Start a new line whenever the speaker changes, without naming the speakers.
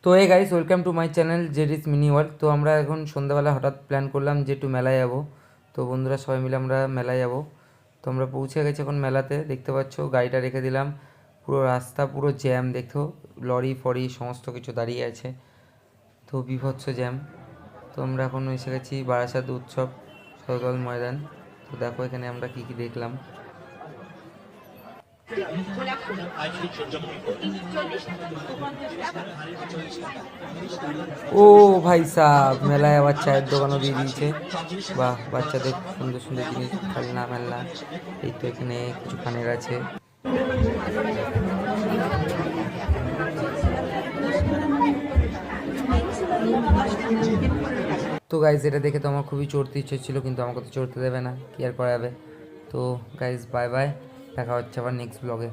তো এই guys, welcome to my channel জেডিস মিনি ওয়ার্ল্ড। তো আমরা এখন সন্ধ্যাবেলা হঠাৎ প্ল্যান করলাম যে একটু মেলায় যাব। তো বন্ধুরা সবাই মিলে আমরা মেলায় যাব। তো আমরা পৌঁছে গেছি এখন মেলাতে, দেখতে পাচ্ছ গাড়িটা রেখে দিলাম। পুরো রাস্তা পুরো জ্যাম, দেখো লরি ফরি সমস্ত কিছু দাঁড়িয়ে আছে, তো বীভৎস জ্যাম। তো আমরা এখন এসে গেছি বারাসাত উৎসব সদল ময়দান। তো দেখো এখানে আমরা কি কি দেখলাম। ও ভাই সাহ, মেলায় আবার চায়ের দোকানও দিয়ে দিয়েছে। বাহ, বাচ্চাদের সুন্দর সুন্দর জিনিস, খেলনা মেলনা। এই তো এখানে কিছু কানের আছে। তো গাইজ, এটা দেখে তো আমার খুবই চড়তে ইচ্ছে ছিল, কিন্তু আমাকে তো চড়তে দেবে না, কি আর করা যাবে। তো গাইজ, বাই বাই, দেখা হচ্ছে আবার নেক্সট ব্লগে।